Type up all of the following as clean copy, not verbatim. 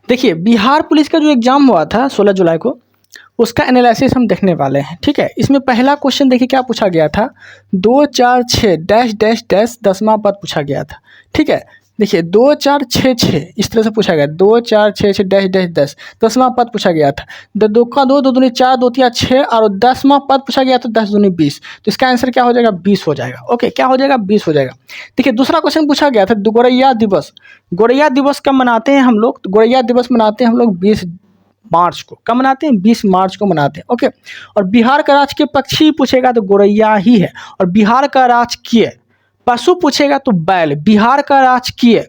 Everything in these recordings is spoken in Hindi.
देखिए बिहार पुलिस का जो एग्ज़ाम हुआ था 16 जुलाई को, उसका एनालिसिस हम देखने वाले हैं। ठीक है, इसमें पहला क्वेश्चन देखिए क्या पूछा गया था, 2 4 6 डैश डैश डैश 10वां पद पूछा गया था। ठीक है, देखिए 2 4 6 6 इस तरह से पूछा गया, 2 4 6 6 डैश डैश 10 10वां पद पूछा गया था। 2 का 2 2 दूनी 4 2 3 6 और 10वां पद पूछा गया था 10 दूनी 20। तो इसका आंसर क्या हो जाएगा, 20 हो जाएगा। ओके, क्या हो जाएगा, 20 हो जाएगा। देखिए दूसरा क्वेश्चन पूछा गया था, गोरैया दिवस। गोरैया दिवस कब मनाते हैं हम लोग, तो गोरैया दिवस मनाते हैं हम लोग 20 मार्च को। कब मनाते हैं, 20 मार्च को मनाते हैं। ओके, और बिहार का राजकीय पक्षी पूछेगा तो गोरैया ही है। और बिहार का राजकीय पशु पूछेगा तो बैल। बिहार का राजकीय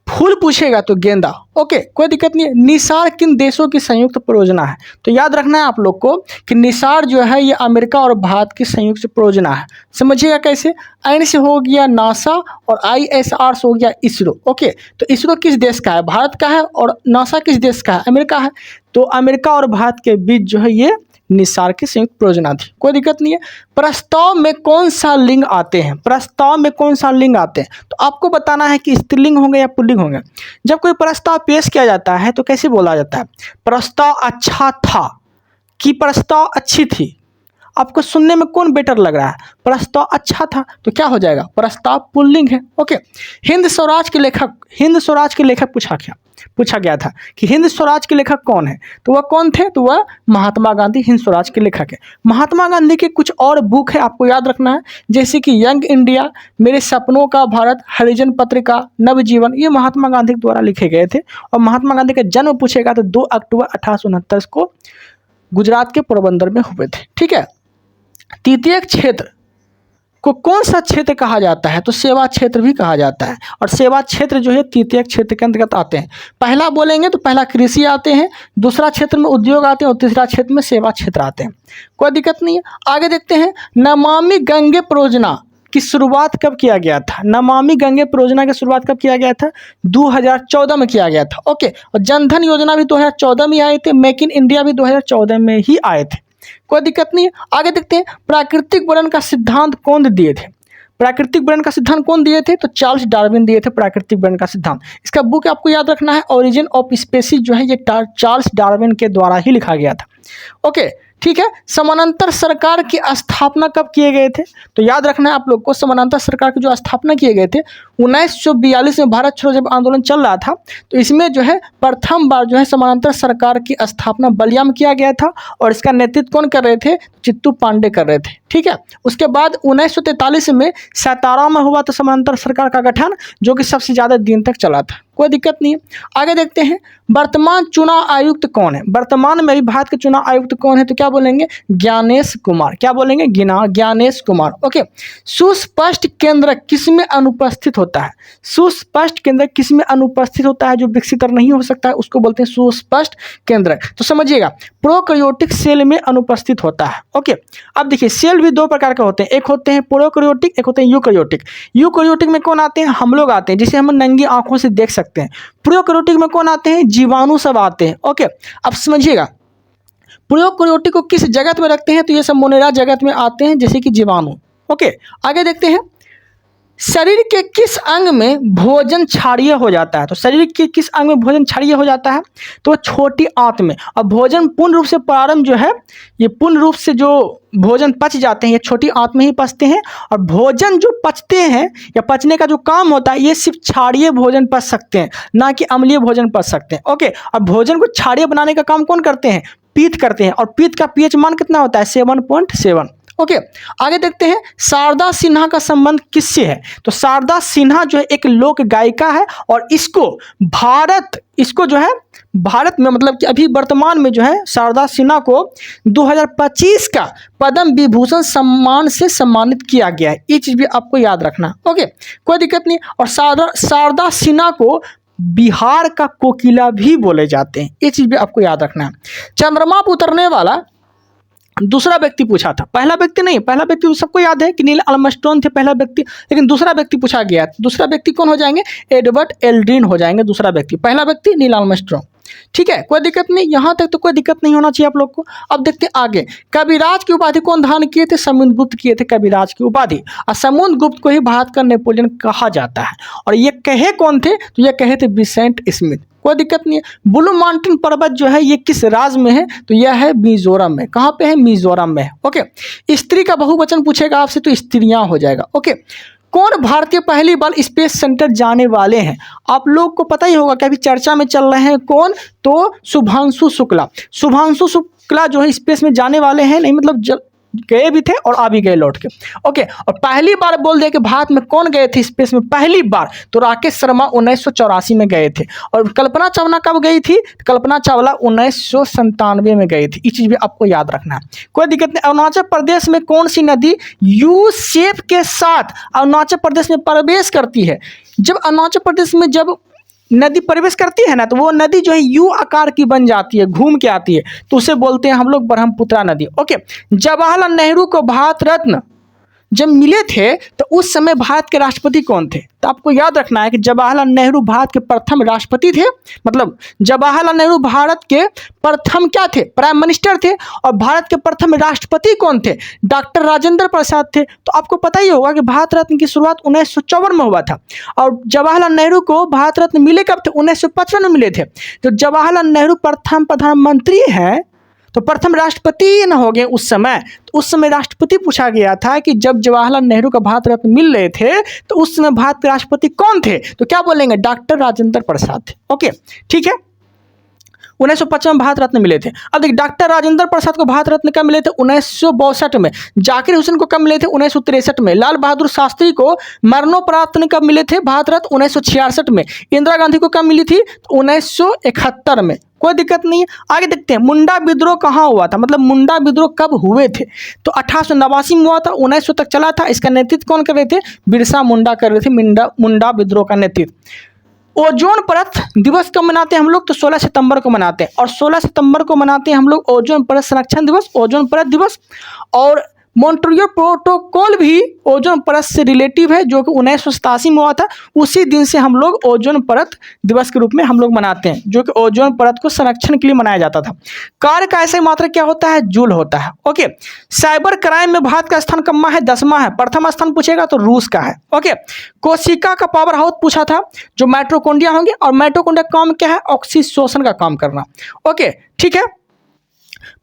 फूल पूछेगा तो गेंदा। ओके, कोई दिक्कत नहीं है। निसार किन देशों की संयुक्त परियोजना है, तो याद रखना है आप लोग को कि निसार जो है ये अमेरिका और भारत की संयुक्त परियोजना है। समझिएगा कैसे, एन से हो गया नासा और ISR से हो गया इसरो। ओके, तो इसरो किस देश का है, भारत का है, और नासा किस देश का है, अमेरिका है। तो अमेरिका और भारत के बीच जो है ये निसार की संयुक्त परियोजना थी। कोई दिक्कत नहीं है। प्रस्ताव में कौन सा लिंग आते हैं, प्रस्ताव में कौन सा लिंग आते हैं, तो आपको बताना है कि स्त्रीलिंग होंगे या पुल्लिंग होंगे। जब कोई प्रस्ताव पेश किया जाता है तो कैसे बोला जाता है, प्रस्ताव अच्छा था कि प्रस्ताव अच्छी थी। आपको सुनने में कौन बेटर लग रहा है, प्रस्ताव अच्छा था, तो क्या हो जाएगा, प्रस्ताव पुल्लिंग है। ओके, हिंद स्वराज के लेखक पूछा गया था कि हिंद स्वराज के लेखक कौन है, तो वह कौन थे, तो वह महात्मा गांधी हिंद स्वराज के लेखक है। महात्मा गांधी के कुछ और बुक है आपको याद रखना है, जैसे कि यंग इंडिया, मेरे सपनों का भारत, हरिजन पत्रिका, नवजीवन, ये महात्मा गांधी द्वारा लिखे गए थे। और महात्मा गांधी का जन्म पूछेगा तो 2 अक्टूबर 1869 को गुजरात के पोरबंदर में हुए थे। ठीक है, तृतीयक क्षेत्र को कौन सा क्षेत्र कहा जाता है, तो सेवा क्षेत्र भी कहा जाता है। और सेवा क्षेत्र जो है तृतीयक क्षेत्र के अंतर्गत आते हैं। पहला बोलेंगे तो पहला कृषि आते हैं, दूसरा क्षेत्र में उद्योग आते हैं और तीसरा क्षेत्र में सेवा क्षेत्र आते हैं। कोई दिक्कत नहीं है। आगे देखते हैं, नमामि गंगे परियोजना की शुरुआत कब किया गया था, नमामि गंगे परियोजना की शुरुआत कब किया गया था, 2014 में किया गया था। ओके, और जनधन योजना भी 2014 में आए थे, मेक इन इंडिया भी 2014 में ही आए थे। कोई दिक्कत नहीं है। आगे देखते हैं, प्राकृतिक वर्णन का सिद्धांत कौन दिए थे, प्राकृतिक वर्णन का सिद्धांत कौन दिए थे, तो चार्ल्स डार्विन दिए थे प्राकृतिक वर्णन का सिद्धांत। इसका बुक आपको याद रखना है, ओरिजिन ऑफ स्पीसीज जो है ये चार्ल्स डार्विन के द्वारा ही लिखा गया था। ओके, ठीक है। समानांतर सरकार की स्थापना कब किए गए थे, तो याद रखना है आप लोग को, समानांतर सरकार की जो स्थापना किए गए थे 1942 में भारत छोड़ो जब आंदोलन चल रहा था, तो इसमें जो है प्रथम बार जो है समानांतर सरकार की स्थापना बलिया में किया गया था। और इसका नेतृत्व कौन कर रहे थे, चित्तू पांडे कर रहे थे। ठीक है, उसके बाद 1943 में सातारा में हुआ था समानांतर सरकार का गठन, जो कि सबसे ज़्यादा दिन तक चला था। कोई दिक्कत नहीं है। आगे देखते हैं, वर्तमान चुनाव आयुक्त कौन है, वर्तमान में भारत के चुनाव आयुक्त कौन है, तो क्या बोलेंगे, ज्ञानेश कुमार। क्या बोलेंगे, ज्ञानेश कुमार। ओके, सुस्पष्ट केंद्र किसमें अनुपस्थित होता है, सुस्पष्ट केंद्र किसमें अनुपस्थित होता है, जो विकसित नहीं हो सकता है उसको बोलते हैं सुस्पष्ट केंद्र। तो समझिएगा, प्रोकैरियोटिक सेल में अनुपस्थित होता है। ओके, अब देखिए सेल भी 2 प्रकार के होते हैं, एक होते हैं प्रोकैरियोटिक, एक होते हैं यूकैरियोटिक। यूकैरियोटिक में कौन आते हैं, हम लोग आते हैं, जिसे हम नंगी आंखों से देख सकते हैं। प्रोकैरियोटिक में कौन आते हैं, जीवाणु सब आते हैं। ओके, अब समझिएगा, प्रोकैरियोटिक को किस जगत में रखते हैं, तो ये सब मोनेरा जगत में आते हैं, जैसे कि जीवाणु। ओके, आगे देखते हैं, शरीर के किस अंग में भोजन क्षारीय हो जाता है, तो शरीर के किस अंग में भोजन क्षारीय हो जाता है, तो छोटी आंत में। और भोजन पूर्ण रूप से प्रारंभ जो है, ये पूर्ण रूप से जो भोजन पच जाते हैं ये छोटी आंत में ही पचते हैं। और भोजन जो पचते हैं या पचने का जो काम होता है, ये सिर्फ क्षारीय भोजन पच सकते हैं, ना कि अम्लीय भोजन पच सकते हैं। ओके, और भोजन को क्षारीय बनाने का काम कौन करते हैं, पीत करते हैं। और पीत का pH मान कितना होता है, 7.7। ओके, आगे देखते हैं, शारदा सिन्हा का संबंध किससे है, तो शारदा सिन्हा जो है एक लोक गायिका है। और इसको जो है भारत में, मतलब कि अभी वर्तमान में जो है शारदा सिन्हा को 2025 का पद्म विभूषण सम्मान से सम्मानित किया गया है। ये चीज़ भी आपको याद रखना। ओके, कोई दिक्कत नहीं। और शारदा सिन्हा को बिहार का कोकिला भी बोले जाते हैं, ये चीज़ भी आपको याद रखना है। चंद्रमा पर उतरने वाला दूसरा व्यक्ति पूछा था, पहला व्यक्ति नहीं, पहला व्यक्ति सबको याद है कि नील आर्मस्ट्रांग थे पहला व्यक्ति, लेकिन दूसरा व्यक्ति पूछा गया। दूसरा व्यक्ति कौन हो जाएंगे, एडवर्ड एल्ड्रिन हो जाएंगे दूसरा व्यक्ति। पहला व्यक्ति नील आर्मस्ट्रांग। ठीक है, कोई दिक्कत नहीं, यहाँ तक तो कोई दिक्कत नहीं होना चाहिए आप लोग को। अब देखते हैं आगे, कविराज की उपाधि कौन धारण किए थे? समुद्रगुप्त किए थे कविराज की उपाधि, और समुद्रगुप्त को ही भारत का नेपोलियन कहा जाता है। और ये कहे कौन थे? तो ये कहे थे विसेंट स्मिथ। कोई दिक्कत नहीं है। ब्लू माउंटेन पर्वत जो है ये किस राज्य में है? तो यह है मिजोरम में। कहाँ पे है? मिजोरम में है। ओके, स्त्री का बहुवचन पूछेगा आपसे तो स्त्रियां हो जाएगा। ओके, कौन भारतीय पहली बार स्पेस सेंटर जाने वाले हैं? आप लोग को पता ही होगा कि अभी चर्चा में चल रहे हैं कौन? तो शुभांशु शुक्ला। शुभांशु शुक्ला जो है स्पेस में जाने वाले हैं, नहीं मतलब गए भी थे और आ भी गए लौट के। ओके, और पहली बार बोल दे कि भारत में कौन गए थे स्पेस में पहली बार? तो राकेश शर्मा 1984 में गए थे। और कल्पना चावला कब गई थी? कल्पना चावला 1997 में गई थी। ये चीज भी आपको याद रखना है, कोई दिक्कत नहीं। अरुणाचल प्रदेश में कौन सी नदी यू शेप के साथ अरुणाचल प्रदेश में प्रवेश करती है? जब अरुणाचल प्रदेश में जब नदी प्रवेश करती है ना, तो वो नदी जो है यू आकार की बन जाती है, घूम के आती है, तो उसे बोलते हैं हम लोग ब्रह्मपुत्रा नदी। ओके, जवाहरलाल नेहरू को भारत रत्न जब मिले थे तो उस समय भारत के राष्ट्रपति कौन थे? तो आपको याद रखना है कि जवाहरलाल नेहरू भारत के प्रथम राष्ट्रपति थे, मतलब जवाहरलाल नेहरू भारत के प्रथम क्या थे? प्राइम मिनिस्टर थे। और भारत के प्रथम राष्ट्रपति कौन थे? डॉक्टर राजेंद्र प्रसाद थे। तो आपको पता ही होगा कि भारत रत्न की शुरुआत 1954 में हुआ था। और जवाहरलाल नेहरू को भारत रत्न मिले कब थे? 1955 में मिले थे। तो जवाहरलाल नेहरू प्रथम प्रधानमंत्री हैं तो प्रथम राष्ट्रपति न हो गए उस समय। तो उस समय राष्ट्रपति पूछा गया था कि जब जवाहरलाल नेहरू का भारत रत्न मिल रहे थे तो उस समय भारत के राष्ट्रपति कौन थे? तो क्या बोलेंगे? डॉक्टर राजेंद्र प्रसाद थे। ओके, ठीक है, 1955 में भारत रत्न मिले थे। अब देखिए, डॉक्टर राजेंद्र प्रसाद को भारत रत्न कब मिले थे? 1962 में। जाकिर हुसैन को कब मिले थे? 1963 में। लाल बहादुर शास्त्री को मरणोपरांत कब मिले थे भारत रत्न? 1966 में। इंदिरा गांधी को कब मिली थी? 1971 में। कोई दिक्कत नहीं है। आगे देखते हैं, मुंडा विद्रोह कहाँ हुआ था? मतलब मुंडा विद्रोह कब हुए थे? तो 1889 में हुआ था, 1900 तक चला था। इसका नेतृत्व कौन कर रहे थे? बिरसा मुंडा कर रहे थे मुंडा विद्रोह का नेतृत्व। ओजोन परत दिवस कब मनाते हैं हम लोग? तो 16 सितंबर को मनाते हैं। और 16 सितंबर को मनाते हैं हम लोग ओजोन परत संरक्षण दिवस, ओजोन परत दिवस। और मॉन्ट्रियल प्रोटोकॉल भी ओजोन परत से रिलेटिव है, जो कि 1987 में हुआ था। उसी दिन से हम लोग ओजोन परत दिवस के रूप में हम लोग मनाते हैं, जो कि ओजोन परत को संरक्षण के लिए मनाया जाता था। कार्य का ऐसा मात्रा क्या होता है? जूल होता है। ओके, साइबर क्राइम में भारत का स्थान कम्मा है? 10वां है। प्रथम स्थान पूछेगा तो रूस का है। ओके, कोशिका का पावर हाउस पूछा था, जो माइटोकॉन्ड्रिया होंगे। और माइटोकॉन्ड्रिया का काम क्या है? ऑक्सीशोषण का काम करना। ओके, ठीक है।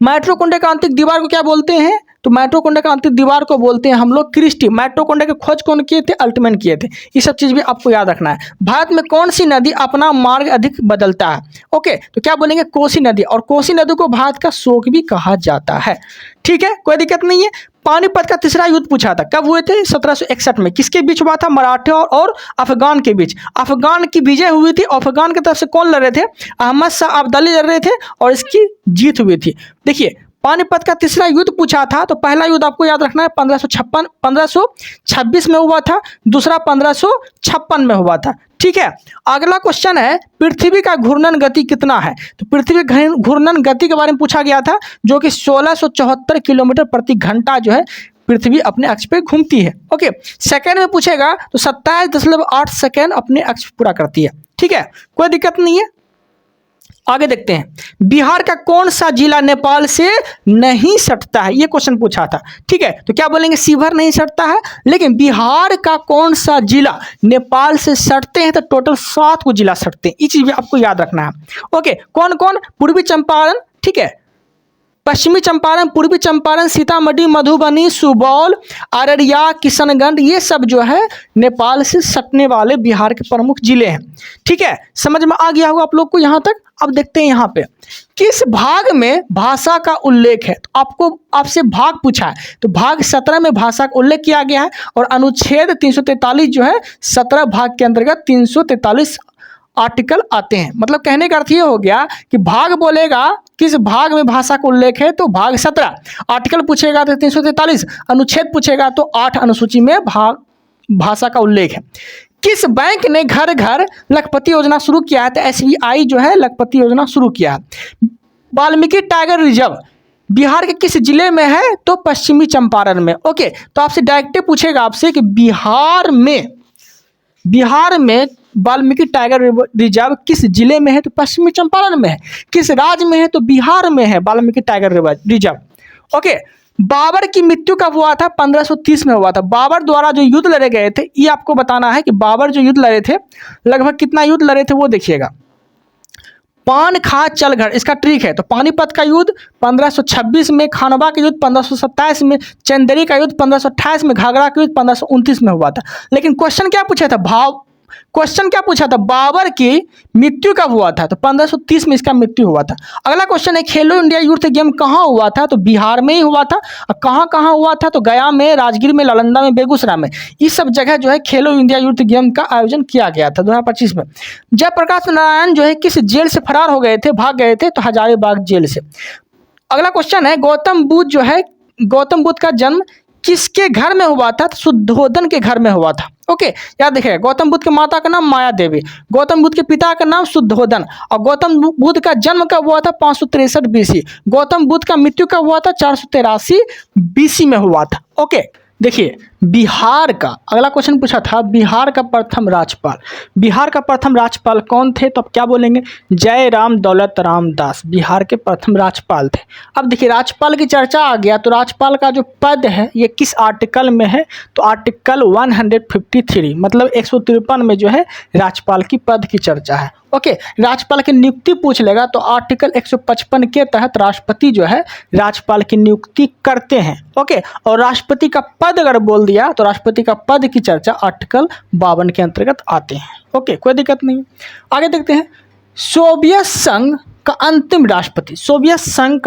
माइटोकॉन्ड्रिया का आंतरिक दीवार को क्या बोलते हैं? तो माइटोकॉन्ड्रिया का आंतरिक दीवार को बोलते हैं हम लोग क्रिस्टी। माइटोकॉन्ड्रिया की खोज कौन किए थे? अल्टमैन किए थे। ये सब चीज भी आपको याद रखना है। भारत में कौन सी नदी अपना मार्ग अधिक बदलता है? ओके, तो क्या बोलेंगे? कोसी नदी। और कोसी नदी को भारत का शोक भी कहा जाता है। ठीक है, कोई दिक्कत नहीं है। पानीपत का तीसरा युद्ध पूछा था, कब हुए थे? 1761 में। किसके बीच हुआ था? मराठे और अफगान के बीच। अफगान की विजय हुई थी। अफगान की तरफ से कौन लड़ रहे थे? अहमद शाह अब्दाली लड़ रहे थे और इसकी जीत हुई थी। देखिए, पानीपत का तीसरा युद्ध पूछा था, तो पहला युद्ध आपको याद रखना है 1526 में हुआ था। दूसरा 1556 में हुआ था। ठीक है, अगला क्वेश्चन है, पृथ्वी का घूर्णन गति कितना है? तो पृथ्वी घूर्णन गति के बारे में पूछा गया था, जो कि 1674 किलोमीटर प्रति घंटा जो है पृथ्वी अपने अक्ष पे घूमती है। ओके, सेकंड में पूछेगा तो 27.8 सेकंड अपने अक्ष पूरा करती है। ठीक है, कोई दिक्कत नहीं है। आगे देखते हैं, बिहार का कौन सा जिला नेपाल से नहीं सटता है? ये क्वेश्चन पूछा था। ठीक है, तो क्या बोलेंगे? शिवहर नहीं सटता है। लेकिन बिहार का कौन सा जिला नेपाल से सटते हैं? तो टोटल 7 को जिला सटते हैं। ये चीज भी आपको याद रखना है। ओके, कौन कौन? पूर्वी चंपारण, ठीक है, पश्चिमी चंपारण, पूर्वी चंपारण, सीतामढ़ी, मधुबनी, सुपौल, अररिया, किशनगंज, ये सब जो है नेपाल से सटने वाले बिहार के प्रमुख जिले हैं। ठीक है, समझ में आ गया होगा आप लोग को यहाँ तक। अब देखते हैं यहाँ पे किस भाग में भाषा का उल्लेख है। तो आपसे भाग पूछा है, तो भाग 17 में भाषा का उल्लेख किया गया है। और अनुच्छेद 343 जो है 17 भाग के अंतर्गत 343 आर्टिकल आते हैं। मतलब कहने का अर्थ ये हो गया कि भाग बोलेगा किस भाग में भाषा का उल्लेख है, तो भाग 17। आर्टिकल पूछेगा तो 343, अनुच्छेद पूछेगा तो 8 अनुसूची में भाषा का उल्लेख है। किस बैंक ने घर घर लखपति योजना शुरू किया है? तो SBI जो है लखपति योजना शुरू किया है। वाल्मीकि टाइगर रिजर्व बिहार के किस जिले में है? तो पश्चिमी चंपारण में। ओके, तो आपसे डायरेक्ट पूछेगा आपसे कि बिहार में वाल्मीकि टाइगर रिजर्व किस जिले में है? तो पश्चिमी चंपारण में है। किस राज्य में है? तो बिहार में है Valmiki tiger reserve. Okay, Babar की मृत्यु कब हुआ था? 1530 में हुआ था। बाबर द्वारा जो युद्ध लड़े गए थे, ये आपको बताना है कि बाबर जो युद्ध लड़े थे, लगभग कितना युद्ध लड़े थे वो देखिएगा। पान खा चलघर, इसका ट्रिक है। तो पानीपत का युद्ध 1526 में, खानवा का युद्ध 1527 में, चंदेरी का युद्ध 1528 में, घाघरा का युद्ध 1529 में हुआ था। लेकिन क्वेश्चन क्या पूछा था? क्वेश्चन क्या पूछा था? बाबर की मृत्यु कब हुआ था? तो 1530 में इसका मृत्यु हुआ था। अगला क्वेश्चन है, खेलो इंडिया यूथ गेम कहाँ हुआ था? तो बिहार में ही हुआ था। और कहाँ कहाँ हुआ था? तो गया में, राजगीर में, नालंदा में, बेगूसराय में। इस सब जगह जो है खेलो इंडिया यूथ गेम का आयोजन किया गया था 2025 में। जयप्रकाश नारायण जो है किस जेल से फरार हो गए थे, भाग गए थे? तो हजारीबाग जेल से। अगला क्वेश्चन है, गौतम बुद्ध का जन्म किसके घर में हुआ था? तो शुद्धोधन के घर में हुआ था। ओके, याद देखिए, गौतम बुद्ध के माता का नाम माया देवी, गौतम बुद्ध के पिता का नाम शुद्धोधन, और गौतम बुद्ध का जन्म कब हुआ था? 563 BC। गौतम बुद्ध का मृत्यु कब हुआ था? 483 BC में हुआ था। ओके, देखिए बिहार का अगला क्वेश्चन पूछा था, बिहार का प्रथम राज्यपाल कौन थे? तो आप क्या बोलेंगे? जय राम दौलत राम दास बिहार के प्रथम राज्यपाल थे। अब देखिए राज्यपाल की चर्चा आ गया, तो राज्यपाल का जो पद है ये किस आर्टिकल में है? तो आर्टिकल 153, मतलब 153 में जो है राज्यपाल की पद की चर्चा है। ओके, राज्यपाल की नियुक्ति पूछ लेगा तो आर्टिकल 155 के तहत राष्ट्रपति जो है राज्यपाल की नियुक्ति करते हैं। ओके, और राष्ट्रपति का पद अगर बोल दिया तो राष्ट्रपति का पद की चर्चा आर्टिकल 52 के अंतर्गत आते हैं। ओके, कोई दिक्कत नहीं। आगे देखते हैं, सोवियत संघ का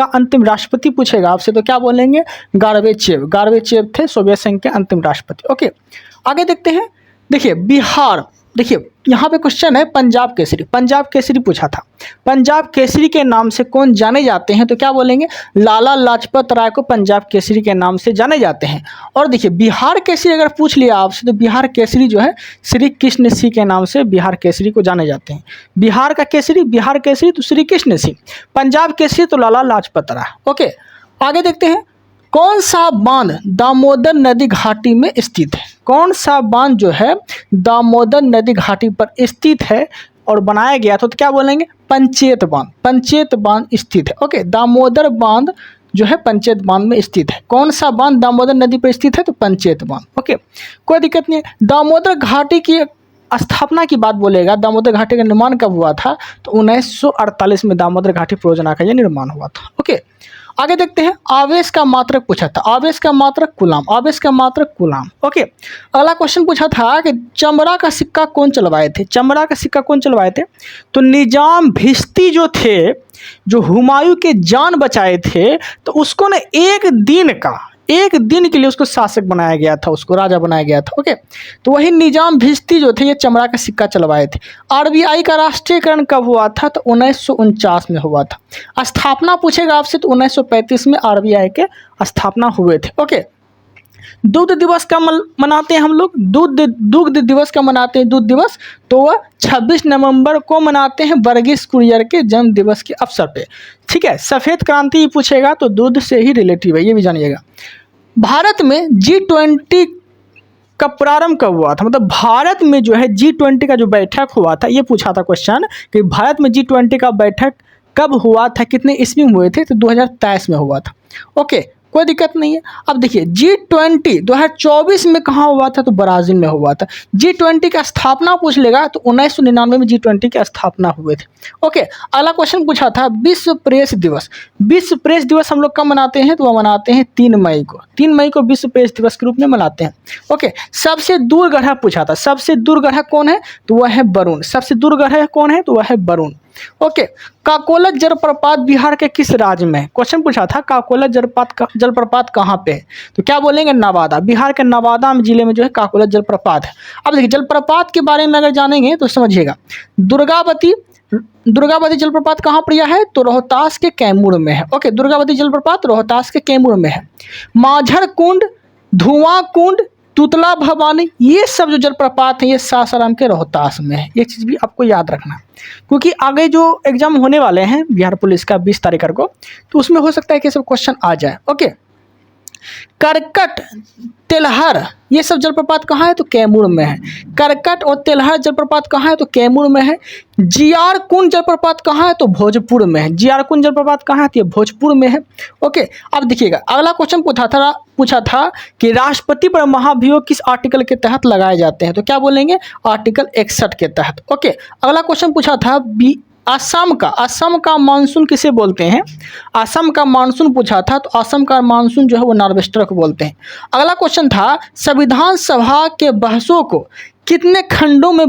अंतिम राष्ट्रपति पूछेगा आपसे तो क्या बोलेंगे? गार्बेचेव थे सोवियत संघ के अंतिम राष्ट्रपति। ओके, आगे देखते हैं, देखिए बिहार, देखिए यहाँ पे क्वेश्चन है पंजाब केसरी पूछा था। पंजाब केसरी के नाम से कौन जाने जाते हैं? तो क्या बोलेंगे? लाला लाजपत राय को पंजाब केसरी के नाम से जाने जाते हैं। और देखिए बिहार केसरी अगर पूछ लिया आपसे तो बिहार केसरी जो है श्री कृष्ण सिंह के नाम से बिहार केसरी को जाने जाते हैं। बिहार केसरी तो श्री कृष्ण सिंह, पंजाब केसरी तो लाला लाजपत राय। ओके, आगे देखते हैं, कौन सा बांध दामोदर नदी घाटी में स्थित है? कौन सा बांध जो है दामोदर नदी घाटी पर स्थित है और बनाया गया था? तो क्या बोलेंगे? पंचेत बांध स्थित है। ओके, दामोदर बांध जो है पंचेत बांध में स्थित है। कौन सा बांध दामोदर नदी पर स्थित है? तो पंचेत बांध। ओके, कोई दिक्कत नहीं है। दामोदर घाटी की स्थापना की बात बोलेगा, दामोदर घाटी का निर्माण कब हुआ था? तो 1948 में दामोदर घाटी परियोजना का यह निर्माण हुआ था। ओके, आगे देखते हैं, आवेश का मात्रक पूछा था। आवेश का मात्रक गुलाम। ओके, अगला क्वेश्चन पूछा था कि चमड़ा का सिक्का कौन चलवाए थे? तो निजाम भिश्ती जो थे, जो हुमायूं के जान बचाए थे, तो उसको ना एक दिन के लिए उसको शासक बनाया गया था, उसको राजा बनाया गया था। ओके, तो वही निजाम भिश्ती जो थे ये चमड़ा का सिक्का चलवाए थे। आरबीआई का राष्ट्रीयकरण कब हुआ था? तो 1949 में हुआ था। स्थापना पूछेगा आपसे तो 1935 में आरबीआई के स्थापना हुए थे। ओके, दूध दिवस का मनाते हैं हम लोग, दुग्ध दिवस का मनाते हैं, दूध दिवस, तो वह 26 नवंबर को मनाते हैं वर्गीस कुरियन के जन्म दिवस के अवसर पे। ठीक है, सफ़ेद क्रांति पूछेगा तो दूध से ही रिलेटिव है, ये भी जानिएगा। भारत में G20 का प्रारंभ कब हुआ था? मतलब भारत में जो है G20 का जो बैठक हुआ था, ये पूछा था क्वेश्चन कि भारत में G20 का बैठक कब हुआ था, कितने ईस्वी में हुए थे? तो 2023 में हुआ था। ओके, कोई दिक्कत नहीं है। अब देखिए G20 2024 में कहाँ हुआ था? तो ब्राज़ील में हुआ था। G20 का स्थापना पूछ लेगा तो 1999 में G20 की स्थापना हुए थे। ओके, अगला क्वेश्चन पूछा था विश्व प्रेस दिवस हम लोग कब मनाते हैं? तो वह मनाते हैं 3 मई को विश्व प्रेस दिवस के रूप में मनाते हैं। ओके, सबसे दूर ग्रह पूछा था, सबसे दूर ग्रह कौन है? तो वह है वरुण। सबसे दूर ग्रह कौन है? तो वह है वरुण। ओके, काकोलत जलप्रपात बिहार के किस राज्य में है? क्वेश्चन पूछा था काकोलत जलप्रपात कहाँ पे है? तो क्या बोलेंगे? नवादा। बिहार के नवादा जिले में जो है काकोलत जलप्रपात है। अब देखिए जलप्रपात के बारे में अगर जानेंगे तो समझिएगा, दुर्गावती जलप्रपात कहाँ पर है? तो रोहतास के कैमूर में है। ओके, दुर्गावती जलप्रपात रोहतास के कैमूर में है। माझर कुंड, धुआं कुंड, तुतला भवानी, ये सब जो जलप्रपात है ये सासाराम के रोहतास में है। ये चीज़ भी आपको याद रखना, क्योंकि आगे जो एग्जाम होने वाले हैं बिहार पुलिस का 20 तारीख को, तो उसमें हो सकता है कि सब क्वेश्चन आ जाए। ओके, करकट, तेलहर, ये सब जलप्रपात कहाँ है? तो कैमूर में है। करकट और तेलहर जलप्रपात कहाँ है? तो कैमूर में है। जियार कुंड जलप्रपात कहाँ है? तो भोजपुर में है। जियार कुंड जलप्रपात कहाँ है? तो ये भोजपुर में है। ओके, अब देखिएगा अगला क्वेश्चन पूछा था कि राष्ट्रपति पर महाभियोग किस आर्टिकल के तहत लगाए जाते हैं? तो क्या बोलेंगे? आर्टिकल 61 के तहत। ओके, अगला क्वेश्चन पूछा था असम का मानसून किसे बोलते हैं? असम का मानसून पूछा था, तो असम का मानसून जो है वो नार्वेस्टर को बोलते हैं। अगला क्वेश्चन था संविधान सभा के बहसों को कितने खंडों में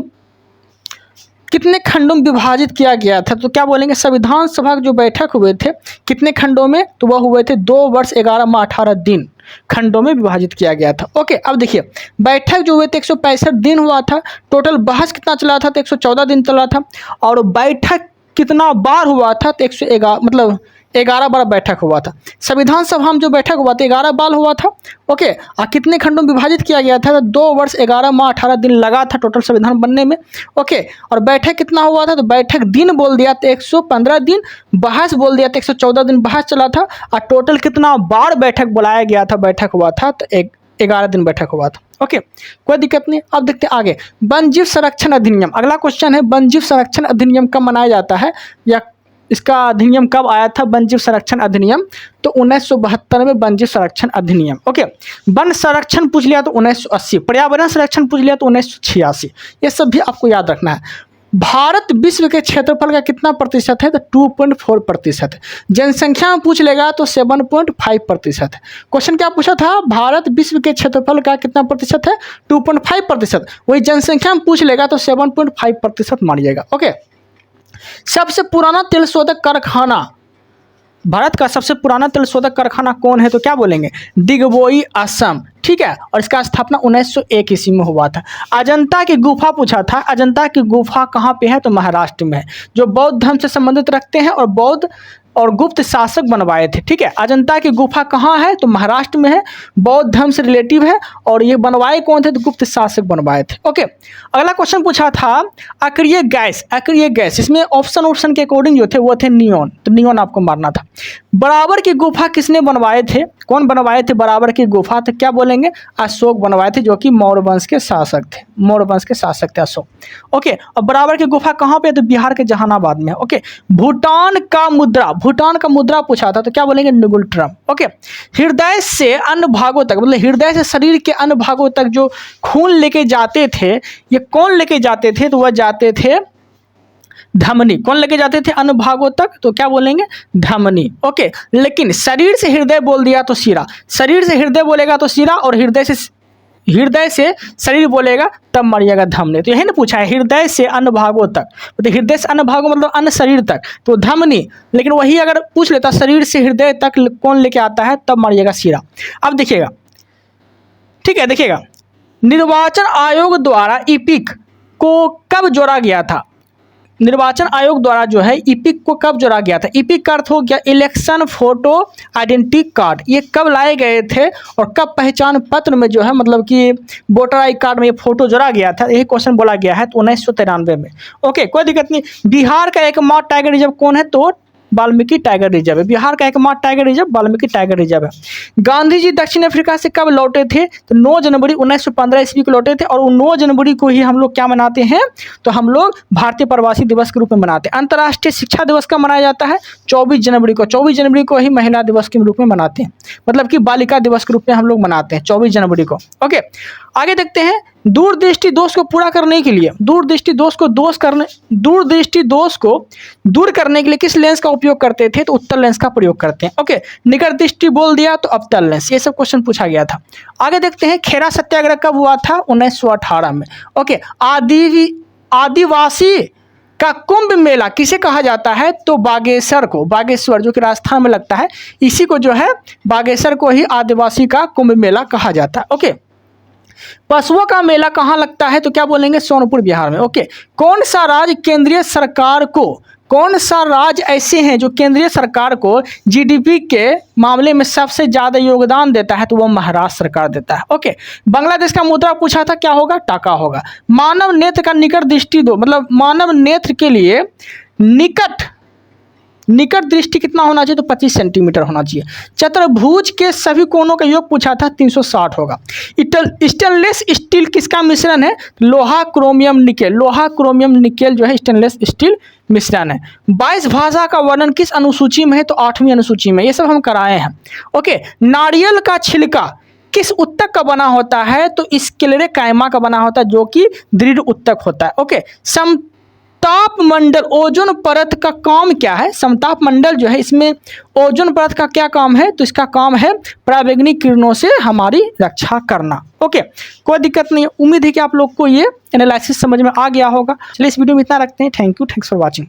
विभाजित किया गया था? तो क्या बोलेंगे? संविधान सभा के जो बैठक हुए थे कितने खंडों में? तो वह हुए थे 2 वर्ष 11 माह 18 दिन खंडों में विभाजित किया गया था। ओके, अब देखिए बैठक जो हुए थे 165 दिन हुआ था। टोटल बहस कितना चला था? तो 114 दिन चला था। और बैठक कितना बार हुआ था? तो 111 मतलब 11 बार बैठक हुआ था। संविधान सभा में जो बैठक हुआ था 11 बार हुआ था। ओके, और कितने खंडों में विभाजित किया गया था? तो 2 वर्ष 11 माह 18 दिन लगा था टोटल संविधान बनने में। ओके, और बैठक कितना हुआ था? तो बैठक दिन बोल दिया तो 115 दिन, बहस बोल दिया तो 114 दिन बहस चला था। और टोटल कितना बार बैठक बुलाया गया था, बैठक हुआ था? तो 11 दिन बैठक हुआ था। ओके, कोई दिक्कत नहीं। अब देखते हैं आगे, वन जीव संरक्षण अधिनियम। अगला क्वेश्चन है वन जीव संरक्षण अधिनियम कब मनाया जाता है, या इसका अधिनियम कब आया था? वन जीव संरक्षण अधिनियम तो 1972 में वन जीव संरक्षण अधिनियम। ओके, वन संरक्षण पूछ लिया तो 1980, पर्यावरण संरक्षण पूछ लिया तो 1986। ये सब भी आपको याद रखना है। भारत विश्व के क्षेत्रफल का कितना प्रतिशत है? तो 2.4% है। जनसंख्या में पूछ लेगा तो 7.5% है। क्वेश्चन क्या पूछा था? भारत विश्व के क्षेत्रफल का कितना प्रतिशत है? 2.5%। वही जनसंख्या में पूछ लेगा तो 7.5% मानिएगा। ओके, सबसे पुराना तेल शोधक कारखाना, भारत का सबसे पुराना तेल शोधक कारखाना कौन है? तो क्या बोलेंगे? डिगबोई, असम। ठीक है, और इसका स्थापना 1901 ईस्वी में हुआ था। अजंता की गुफा पूछा था। अजंता की गुफा कहाँ पे है? तो महाराष्ट्र में है, जो बौद्ध धर्म से संबंधित रखते हैं और बौद्ध और गुप्त शासक बनवाए थे। ठीक है, अजंता की गुफा कहाँ है? तो महाराष्ट्र में है, बौद्ध धर्म से रिलेटिव है। और ये बनवाए कौन थे? तो गुप्त शासक बनवाए थे। ओके, अगला क्वेश्चन पूछा था अक्रिय गैस, इसमें ऑप्शन के अकॉर्डिंग जो थे वो थे नियॉन, तो नियॉन आपको मारना था। बराबर की गुफा किसने बनवाए थे? कौन बनवाए थे बराबर की गुफा? तो क्या बोलेंगे? अशोक बनवाए थे, जो कि मौर्य वंश के शासक थे, अशोक। ओके, और बराबर की गुफा कहाँ पे? तो बिहार के जहानाबाद में। ओके, भूटान का मुद्रा पूछा था, तो क्या बोलेंगे? नुगुलट्रम। ओके, हृदय से अन्य भागों तक, मतलब हृदय से शरीर के अन्य भागों तक जो खून लेके जाते थे, ये कौन लेके जाते थे? तो वह जाते थे धमनी। कौन लेके जाते थे अन्य भागों तक? तो क्या बोलेंगे? धमनी। ओके, लेकिन शरीर से हृदय बोल दिया तो शिरा, शरीर से हृदय बोलेगा तो शिरा, और हृदय से शरीर बोलेगा तब मरिएगा धमनी। तो यही ना पूछा है, हृदय से अन्य भागों तक, तो हृदय से अन्य भागों मतलब अन्य शरीर तक, तो धमनी। लेकिन वही अगर पूछ लेता शरीर से हृदय तक कौन लेके आता है, तब मरिएगा शिरा। अब देखिएगा, ठीक है, देखिएगा निर्वाचन आयोग द्वारा ईपिक को कब जोड़ा गया था? निर्वाचन आयोग द्वारा जो है ईपिक को कब जोड़ा गया था? ईपिक का अर्थ हो गया इलेक्शन फोटो आइडेंटिटी कार्ड। ये कब लाए गए थे और कब पहचान पत्र में जो है मतलब कि वोटर आई कार्ड में ये फोटो जोड़ा गया था? यही क्वेश्चन बोला गया है, तो 1993 में। ओके, कोई दिक्कत नहीं। बिहार का एकमात्र टाइगर रिजर्व कौन है? तो वाल्मीकि टाइगर रिजर्व है। बिहार का एकमात्र tiger reserve Valmiki tiger reserve है। गांधी जी दक्षिण अफ्रीका से कब लौटे थे? तो 9 जनवरी 1915 ईस्वी को लौटे थे, और 9 जनवरी को ही हम लोग क्या मनाते हैं? तो हम लोग भारतीय प्रवासी दिवस के रूप में मनाते हैं। अंतर्राष्ट्रीय शिक्षा दिवस कब मनाया जाता है? 24 जनवरी को। 24 जनवरी को ही महिला दिवस के रूप में मनाते हैं, मतलब कि बालिका दिवस के रूप में हम लोग मनाते हैं 24 जनवरी को। ओके, आगे देखते हैं। दूरदृष्टि दोष को पूरा करने के लिए, दूरदृष्टि दोष को दूर करने के लिए किस लेंस का उपयोग करते थे? तो उत्तल लेंस का प्रयोग करते हैं। ओके, निकट दृष्टि बोल दिया तो अवतल लेंस। ये सब क्वेश्चन पूछा गया था। आगे देखते हैं, खेरा सत्याग्रह कब हुआ था? 1918 में। ओके, आदिवासी का कुंभ मेला किसे कहा जाता है? तो बागेश्वर को, बागेश्वर जो कि राजस्थान में लगता है, इसी को जो है बागेश्वर को ही आदिवासी का कुंभ मेला कहा जाता है। ओके, पशुओं का मेला कहाँ लगता है? तो क्या बोलेंगे? सोनपुर बिहार में। ओके, कौन सा राज्य ऐसे हैं जो केंद्रीय सरकार को जीडीपी के मामले में सबसे ज्यादा योगदान देता है? तो वह महाराष्ट्र सरकार देता है। ओके, बांग्लादेश का मुद्रा पूछा था, क्या होगा? टाका होगा। मानव नेत्र का निकट दृष्टि दो, मतलब मानव नेत्र के लिए निकट निकट दृष्टि कितना होना चाहिए, तो 25 सेंटीमीटर होना चाहिए। चतुर्भुज के सभी कोणों का योग पूछा था, 360 होगा। स्टेनलेस स्टील किसका मिश्रण है, लोहा क्रोमियम निकेल, लोहा क्रोमियम निकेल जो है स्टेनलेस स्टील मिश्रण है। 22 भाषा का वर्णन किस अनुसूची में है, तो 8वीं अनुसूची में, ये सब हम कराए हैं। ओके, नारियल का छिलका किस उत्तक का बना होता है, तो स्क्लेरेकाइमा का बना होता है, जो कि दृढ़ उत्तक होता है। ओके, समताप मंडल ओजोन परत का काम क्या है, समताप मंडल जो है इसमें ओजोन परत का क्या काम है, तो इसका काम है पराबैंगनी किरणों से हमारी रक्षा करना। ओके, कोई दिक्कत नहीं है। उम्मीद है कि आप लोग को ये एनालिसिस समझ में आ गया होगा। चलिए इस वीडियो में इतना रखते हैं। Thank you, thanks for watching.